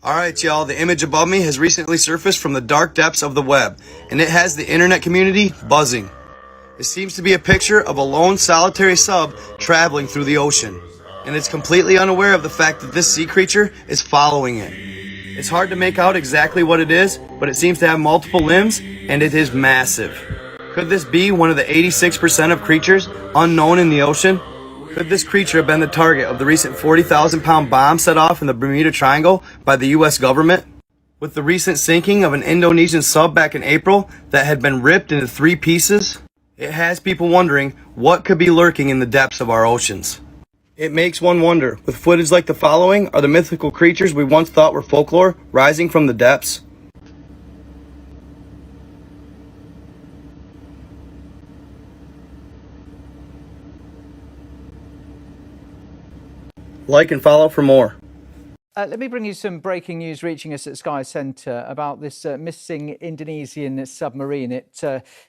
Alright y'all, the image above me has recently surfaced from the dark depths of the web, and it has the internet community buzzing. It seems to be a picture of a lone solitary sub traveling through the ocean, and it's completely unaware of the fact that this sea creature is following it. It's hard to make out exactly what it is, but it seems to have multiple limbs, and it is massive. Could this be one of the 86% of creatures unknown in the ocean? Could this creature have been the target of the recent 40,000-pound bomb set off in the Bermuda Triangle by the US government? With the recent sinking of an Indonesian sub back in April that had been ripped into 3 pieces, it has people wondering what could be lurking in the depths of our oceans. It makes one wonder, with footage like the following, are the mythical creatures we once thought were folklore rising from the depths? Like and follow for more. Let me bring you some breaking news reaching us at Sky Centre about this missing Indonesian submarine. It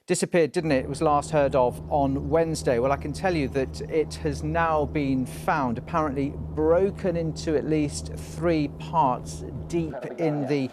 disappeared, didn't it? It was last heard of on Wednesday. Well, I can tell you that it has now been found, apparently broken into at least 3 parts deep in the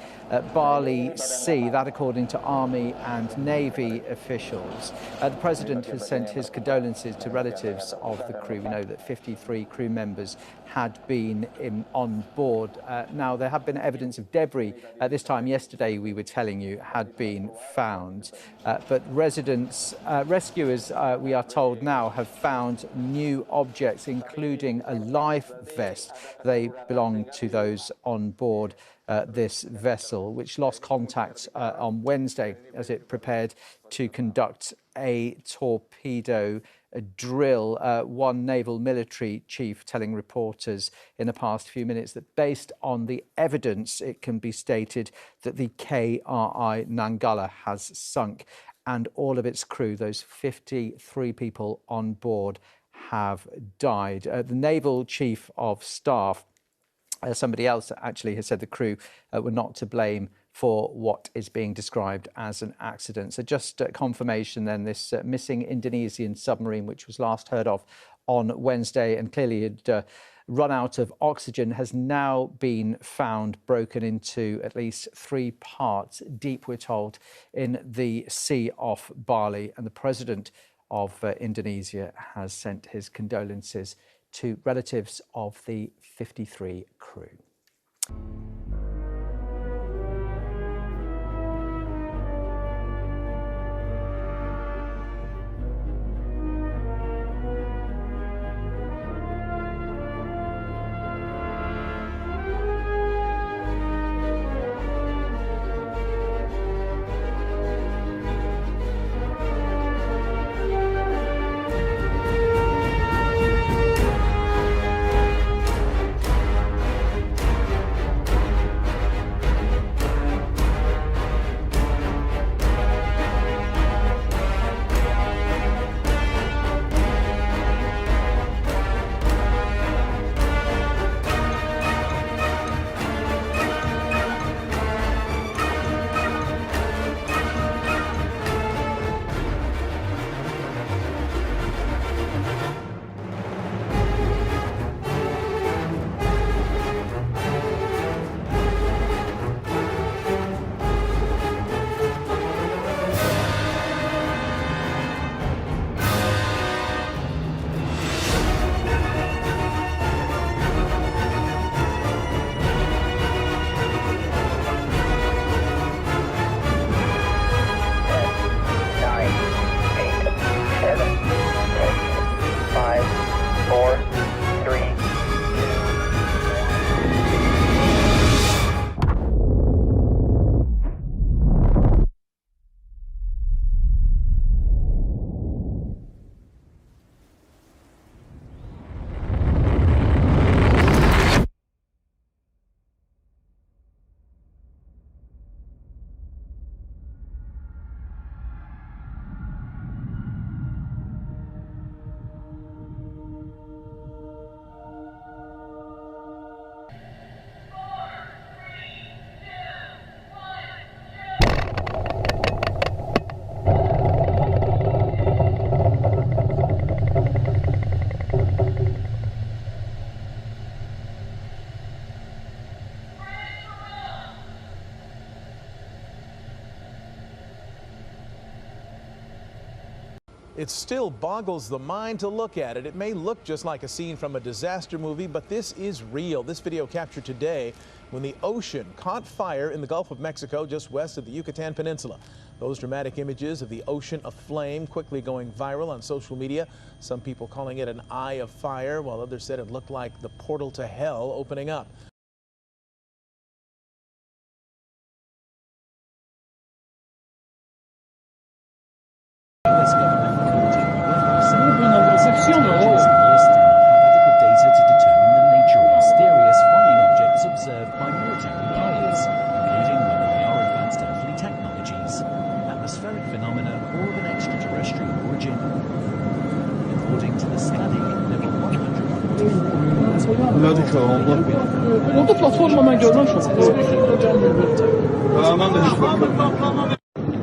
Bali Sea, that according to Army and Navy officials. The President has sent his condolences to relatives of the crew. We know that 53 crew members had been on board. Now, there have been evidence of debris at this time yesterday, we were telling you, had been found. But rescuers, we are told now, have found new objects, including a life vest. They belong to those on board this vessel, which lost contact on Wednesday as it prepared to conduct a torpedo drill. One naval military chief telling reporters in the past few minutes that based on the evidence, it can be stated that the KRI Nanggala has sunk and all of its crew, those 53 people on board, have died. The naval chief of staff, somebody else actually has said the crew were not to blame for what is being described as an accident. So just confirmation then, this missing Indonesian submarine, which was last heard of on Wednesday and clearly had run out of oxygen, has now been found broken into at least 3 parts deep, we're told, in the sea off Bali. And the president of Indonesia has sent his condolences to relatives of the 53 crew. It still boggles the mind to look at it. It may look just like a scene from a disaster movie, but this is real. This video captured today when the ocean caught fire in the Gulf of Mexico just west of the Yucatan Peninsula. Those dramatic images of the ocean aflame quickly going viral on social media. Some people calling it an eye of fire, while others said it looked like the portal to hell opening up.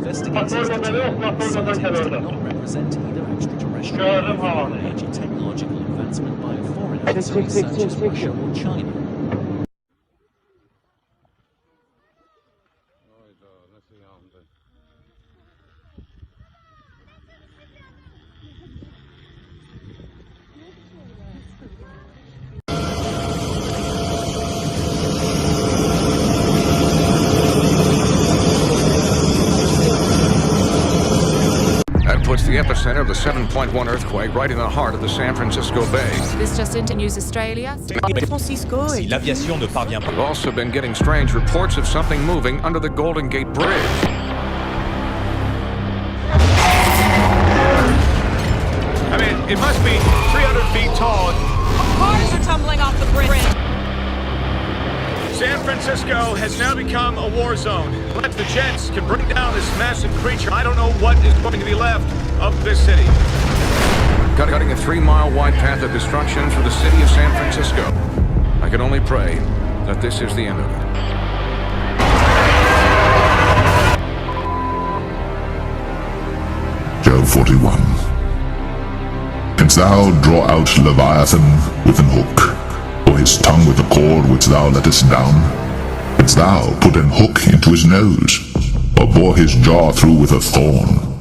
Investigators determined that sightings did not represent either extraterrestrial or major technological advancement by a foreign entity such as Russia or China. Puts the epicenter of the 7.1 earthquake right in the heart of the San Francisco Bay. This just into News Australia. Francisco. Si l'aviation ne parvient pas. We've also been getting strange reports of something moving under the Golden Gate Bridge. I mean, it must be 300 feet tall. Cars are tumbling off the bridge. San Francisco has now become a war zone. Unless the jets can bring down this massive creature, I don't know what is going to be left of this city. Cutting a 3-mile wide path of destruction through the city of San Francisco. I can only pray that this is the end of it. Job 41. Canst thou draw out Leviathan with an hook, or his tongue with a cord which thou lettest down? Canst thou put an hook into his nose, or bore his jaw through with a thorn?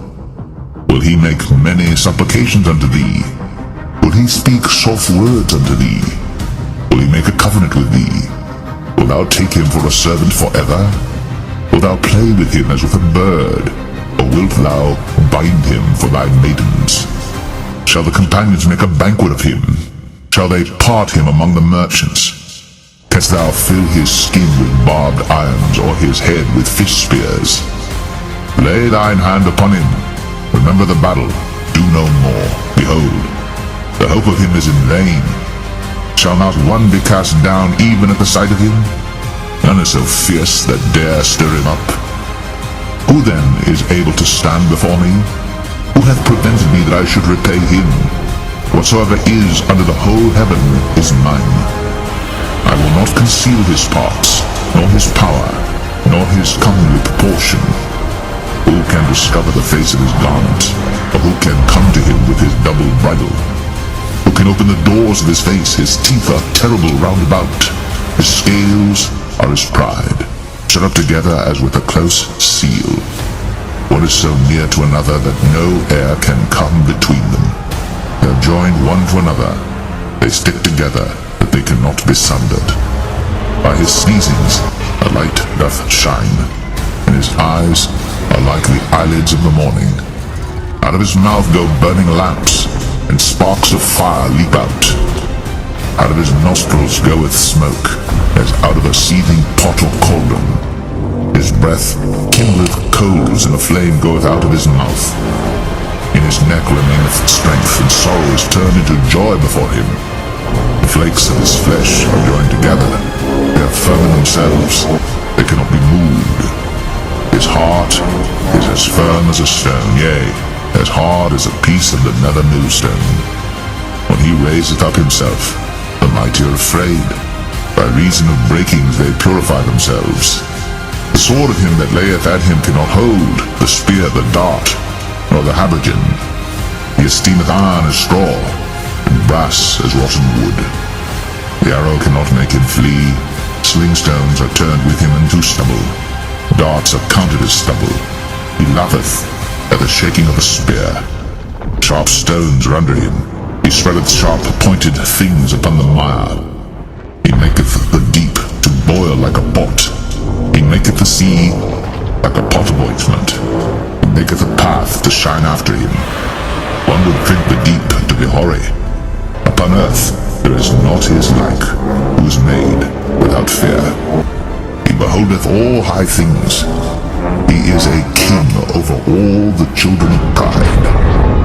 Will he make many supplications unto thee? Will he speak soft words unto thee? Will he make a covenant with thee? Wilt thou take him for a servant forever? Wilt thou play with him as with a bird? Or wilt thou bind him for thy maidens? Shall the companions make a banquet of him? Shall they part him among the merchants? Canst thou fill his skin with barbed irons, or his head with fish spears? Lay thine hand upon him. Remember the battle. Do no more. Behold, the hope of him is in vain. Shall not one be cast down even at the sight of him? None is so fierce that dare stir him up. Who then is able to stand before me? Who hath prevented me that I should repay him? Whatsoever is under the whole heaven is mine. I will not conceal his parts, nor his power, nor his comely proportion. Who can discover the face of his garment, or who can come to him with his double bridle? Who can open the doors of his face? His teeth are terrible round about. His scales are his pride, shut up together as with a close seal. One is so near to another that no air can come between them. They are joined one to another. They stick together, that they cannot be sundered. By his sneezings a light doth shine, and his eyes are like the eyelids of the morning. Out of his mouth go burning lamps, and sparks of fire leap out. Out of his nostrils goeth smoke, as out of a seething pot or cauldron. His breath kindleth coals, and a flame goeth out of his mouth. In his neck remaineth strength, and sorrow is turned into joy before him. The flakes of his flesh are joined together. They are firm in themselves. They cannot be moved. His heart is as firm as a stone, yea, as hard as a piece of the nether millstone. When he raiseth up himself, the mighty are afraid. By reason of breakings they purify themselves. The sword of him that layeth at him cannot hold, the spear, the dart, nor the habergeon. He esteemeth iron as straw, and brass as rotten wood. The arrow cannot make him flee. Slingstones are turned with him into stubble. Darts are counted as stubble. He laugheth at the shaking of a spear. sharp stones are under him. He spreadeth sharp pointed things upon the mire. He maketh the deep to boil like a pot. He maketh the sea like a pot of ointment. He maketh a path to shine after him. One would drink the deep to be hoary. Upon earth there is not his like, who is made without fear. He beholdeth all high things. He is a king over all the children of pride.